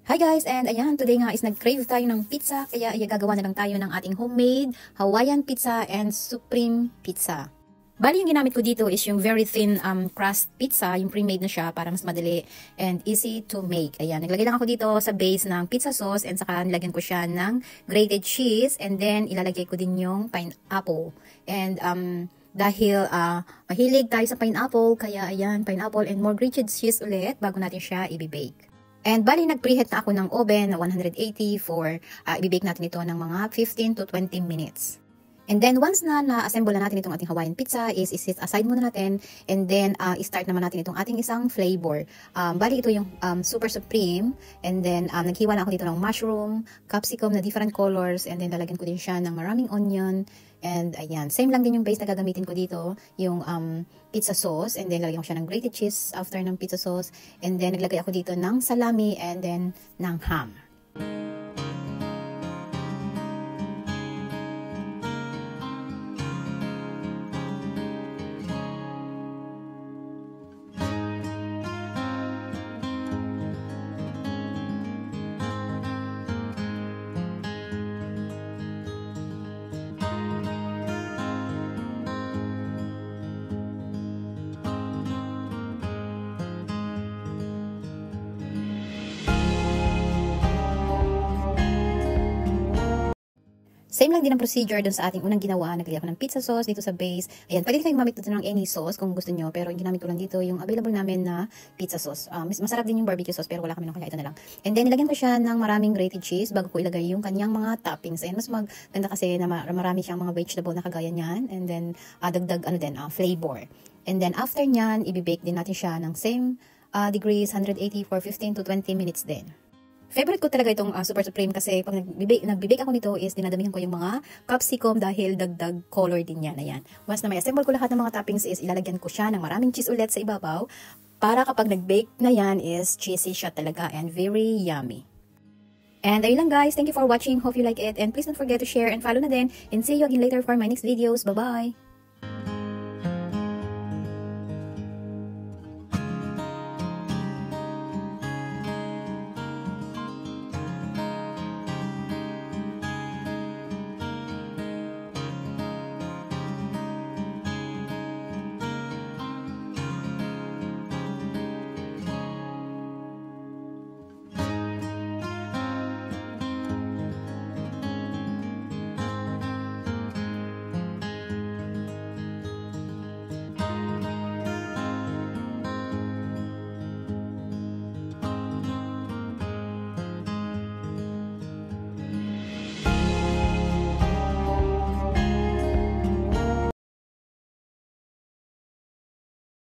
Hi guys, and ayan, today nga is nag-crave tayo ng pizza, kaya gagawa na lang tayo ng ating homemade Hawaiian pizza and supreme pizza. Bali, yung ginamit ko dito is yung very thin crust pizza, yung pre-made na siya para mas madali and easy to make. Ayan, naglagay lang ako dito sa base ng pizza sauce and saka nilagyan ko siya ng grated cheese and then ilalagay ko din yung pineapple. And dahil mahilig tayo sa pineapple, kaya ayan, pineapple and more grated cheese ulit bago natin siya i-bake. And bali, nag-preheat na ako ng oven na 180 for i-bake natin ito ng mga 15 to 20 minutes. And then once na na-assemble na natin itong ating Hawaiian pizza is i-set aside muna natin and then i-start naman natin itong ating isang flavor. Bali, ito yung super supreme and then naghiwa na ako dito ng mushroom, capsicum na different colors and then lalagyan ko din siya ng maraming onion. And ayan, same lang din yung base na gagamitin ko dito, yung pizza sauce and then lalagyan ko siya ng grated cheese after ng pizza sauce and then naglagay ako dito ng salami and then ng ham. Same lang din ang procedure dun sa ating unang ginawa. Naglagay ako ng pizza sauce dito sa base. Ayan, pwede kayo gumamit dito ng any sauce kung gusto nyo. Pero yung ginamit ko lang dito yung available namin na pizza sauce. Masarap din yung barbecue sauce pero wala kami nung kaya ito na lang. And then nilagyan ko siya ng maraming grated cheese bago ko ilagay yung kanyang mga toppings. Ayan, mas maganda kasi na marami siyang mga vegetable na kagaya niyan. And then dagdag flavor. And then after nyan, i-bake din natin siya ng same degrees, 180 for 15 to 20 minutes din. Favorite ko talaga itong Super Supreme kasi pag nag-bake ako nito is dinadamihan ko yung mga capsicum dahil dagdag color din yan. Ayan. Once na may assemble ko lahat ng mga toppings is ilalagyan ko siya ng maraming cheese ulit sa ibabaw para kapag nag-bake na yan is cheesy siya talaga and very yummy. And ayun lang guys, thank you for watching. Hope you like it and please don't forget to share and follow na din and see you again later for my next videos. Bye-bye!